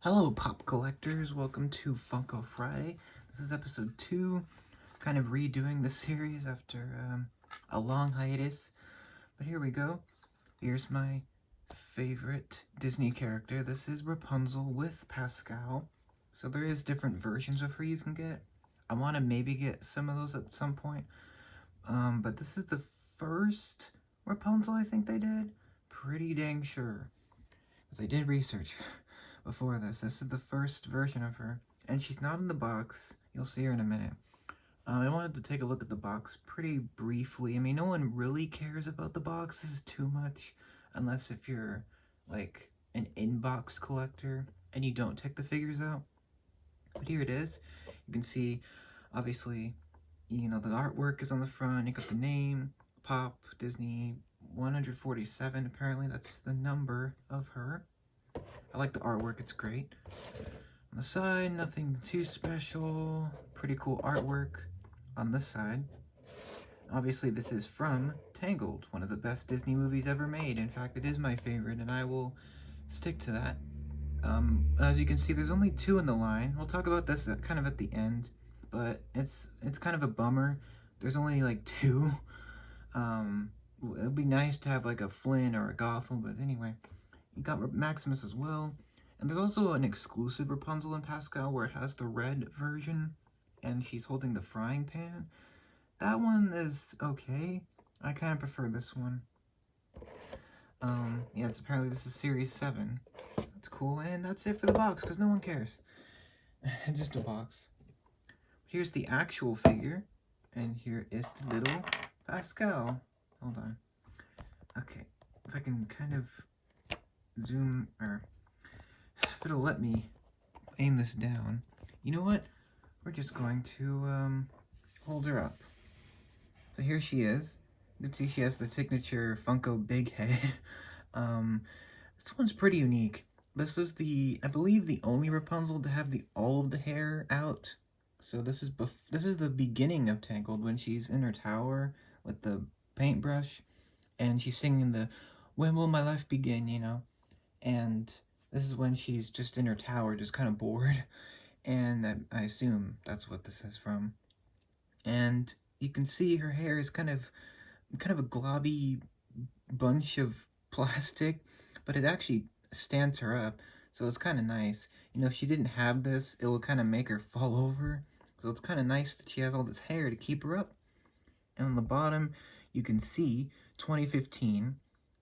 Hello, pop collectors. Welcome to Funko Friday. This is episode 2, kind of redoing the series after a long hiatus. But here we go. Here's my favorite Disney character. This is Rapunzel with Pascal. So there is different versions of her you can get. I want to maybe get some of those at some point. But this is the first Rapunzel I think they did. Pretty dang sure. Because I did research before this. This is the first version of her, and she's not in the box. You'll see her in a minute. I wanted to take a look at the box pretty briefly. I mean, no one really cares about the boxes too much, unless if you're, like, an in-box collector and you don't take the figures out. But here it is. You can see, obviously, the artwork is on the front. You got the name, Pop, Disney, 147, apparently that's the number of her. I like the artwork, it's great. On the side, nothing too special. Pretty cool artwork on this side. Obviously, this is from Tangled, one of the best Disney movies ever made. In fact, it is my favorite, and I will stick to that. As you can see, there's only 2 in the line. We'll talk about this kind of at the end, but it's kind of a bummer. There's only like 2. It'd be nice to have like a Flynn or a Gothel, but anyway. You got Maximus as well. And there's also an exclusive Rapunzel in Pascal where it has the red version and she's holding the frying pan. That one is okay. I kind of prefer this one. Yes, apparently this is Series 7. That's cool, and that's it for the box, because no one cares. Just a box. Here's the actual figure, and here is the little Pascal. Hold on. Okay, if I can kind of zoom, or if it'll let me aim this down. You know what? We're just going to hold her up. So here she is. You can see she has the signature Funko big head. This one's pretty unique. This is I believe the only Rapunzel to have all of the hair out. So this is the beginning of Tangled when she's in her tower with the paintbrush, and she's singing the "When Will My Life Begin," and this is when she's just in her tower, just kind of bored, and I assume that's what this is from. And you can see her hair is kind of a globby bunch of plastic, but it actually stands her up, so it's kind of nice. If she didn't have this, it would kind of make her fall over, so it's kind of nice that she has all this hair to keep her up. And on the bottom, you can see 2015,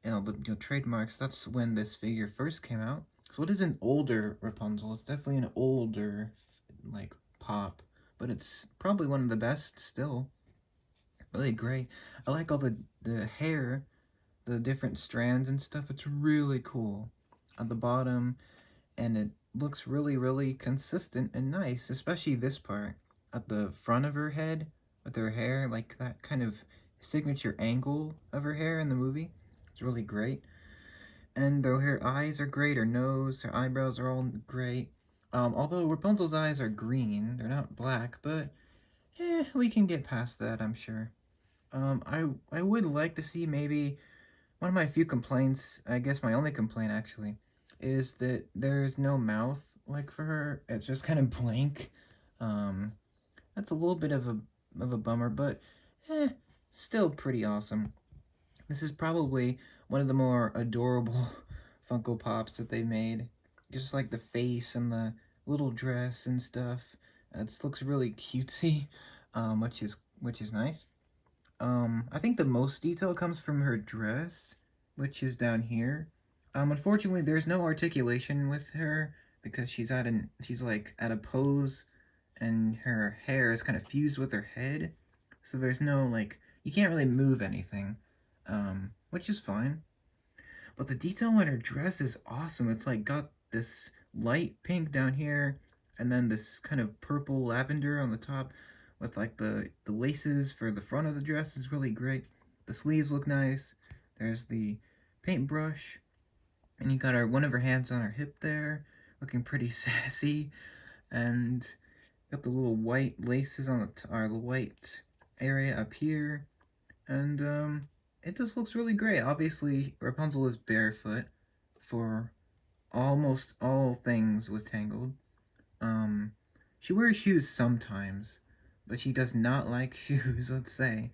and the trademarks. That's when this figure first came out. So it is an older Rapunzel. It's definitely an older, like, pop, but it's probably one of the best still. Really great. I like all the hair, the different strands and stuff. It's really cool at the bottom, and it looks really, really consistent and nice, especially this part at the front of her head with her hair, like that kind of signature angle of her hair in the movie. It's really great. And though her eyes are great, her nose, her eyebrows are all great. Although Rapunzel's eyes are green, they're not black, but we can get past that, I'm sure. I would like to see maybe one of my few complaints, I guess my only complaint actually, is that there's no mouth like for her. It's just kind of blank. That's a little bit of a bummer, but still pretty awesome. This is probably one of the more adorable Funko Pops that they made. Just like the face and the little dress and stuff. It looks really cutesy, which is nice. I think the most detail comes from her dress, which is down here. Unfortunately, there's no articulation with her because she's like at a pose, and her hair is kind of fused with her head, so there's no like you can't really move anything, which is fine. But the detail on her dress is awesome. It's like got this light pink down here, and then this kind of purple lavender on the top, with like the laces for the front of the dress is really great. The sleeves look nice. There's the paintbrush, and you got one of her hands on her hip there, looking pretty sassy, and got the little white laces on the white area up here, and it just looks really great. Obviously, Rapunzel is barefoot for almost all things with Tangled. Um, she wears shoes sometimes, but she does not like shoes, let's say.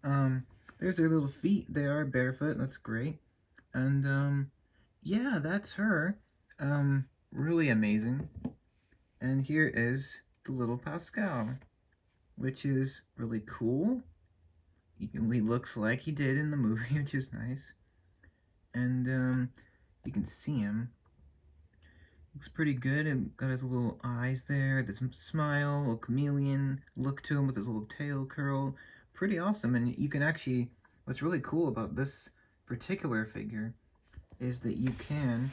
Um, there's her little feet. They are barefoot. That's great. And, yeah, that's her. Really amazing. And here is the little Pascal, which is really cool. He looks like he did in the movie, which is nice. And, you can see him. Looks pretty good, and got his little eyes there, this smile, little chameleon look to him with his little tail curl. Pretty awesome, and you can actually, what's really cool about this particular figure is that you can,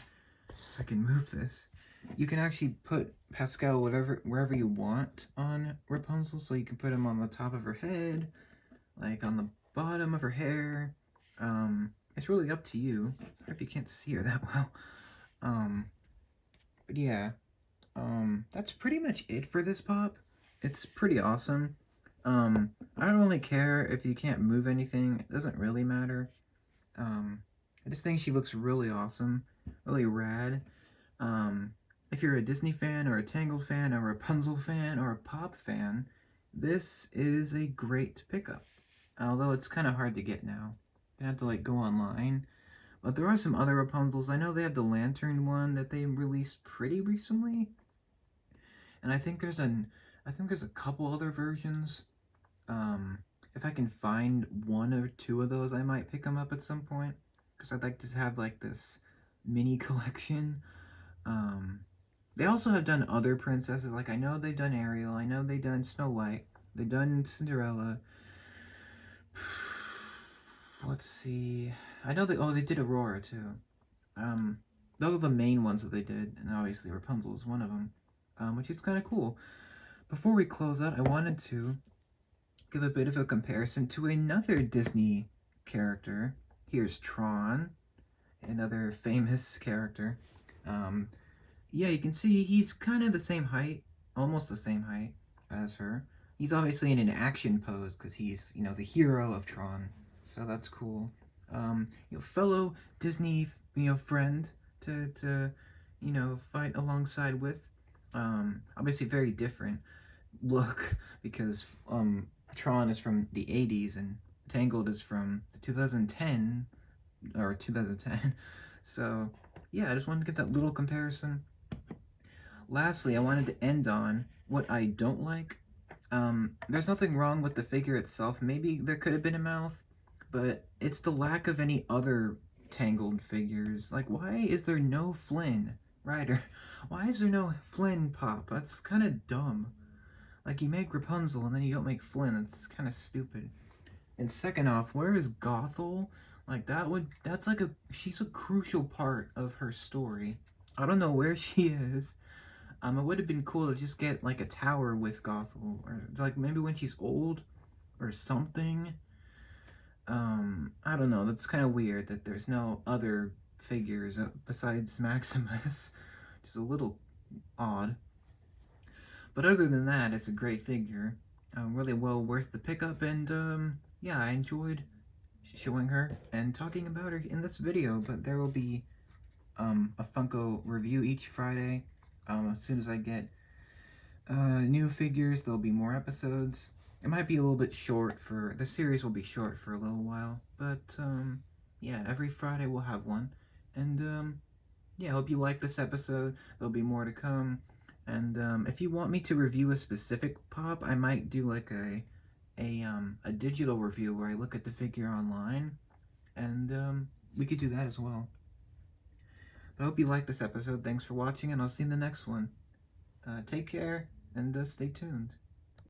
if I can move this, you can actually put Pascal wherever you want on Rapunzel, so you can put him on the top of her head, like on the bottom of her hair. It's really up to you. Sorry if you can't see her that well. But yeah, that's pretty much it for this pop. It's pretty awesome. I don't really care if you can't move anything. It doesn't really matter. I just think she looks really awesome, really rad. If you're a Disney fan or a Tangled fan or a Rapunzel fan or a Pop fan, this is a great pickup. Although it's kind of hard to get now. You have to like go online. But there are some other Rapunzels. I know they have the Lantern one that they released pretty recently. And I think there's a couple other versions. If I can find one or two of those, I might pick them up at some point because I'd like to have like this mini collection. Um, they also have done other princesses. Like I know they've done Ariel. I know they've done Snow White. They've done Cinderella. Let's see. I know they did Aurora too. Those are the main ones that they did, and obviously Rapunzel is one of them, which is kind of cool. Before we close out, I wanted to give a bit of a comparison to another Disney character. Here's Tron, another famous character. Um, yeah, you can see he's kind of the same height, almost the same height as her. He's obviously in an action pose because he's, the hero of Tron. So that's cool. Fellow Disney, friend to fight alongside with. Obviously very different look because Tron is from the 80s and Tangled is from 2010 or 2010. So, yeah, I just wanted to get that little comparison. Lastly, I wanted to end on what I don't like. There's nothing wrong with the figure itself. Maybe there could have been a mouth, but it's the lack of any other Tangled figures. Like, why is there no Flynn Rider? Why is there no Flynn Pop? That's kind of dumb. Like, you make Rapunzel and then you don't make Flynn. It's kind of stupid. And second off, where is Gothel? Like, she's a crucial part of her story. I don't know where she is. It would have been cool to just get like a tower with Gothel, or like maybe when she's old, or something. I don't know. That's kind of weird that there's no other figures besides Maximus. Just a little odd. But other than that, it's a great figure. Really well worth the pickup, and yeah, I enjoyed showing her and talking about her in this video. But there will be a Funko review each Friday. As soon as I get new figures, there'll be more episodes. It might be a little bit short the series will be short for a little while, but yeah, every Friday we'll have one. And yeah, I hope you like this episode. There'll be more to come. And if you want me to review a specific pop, I might do like a digital review where I look at the figure online, and we could do that as well. But I hope you liked this episode. Thanks for watching, and I'll see you in the next one. Take care, and stay tuned.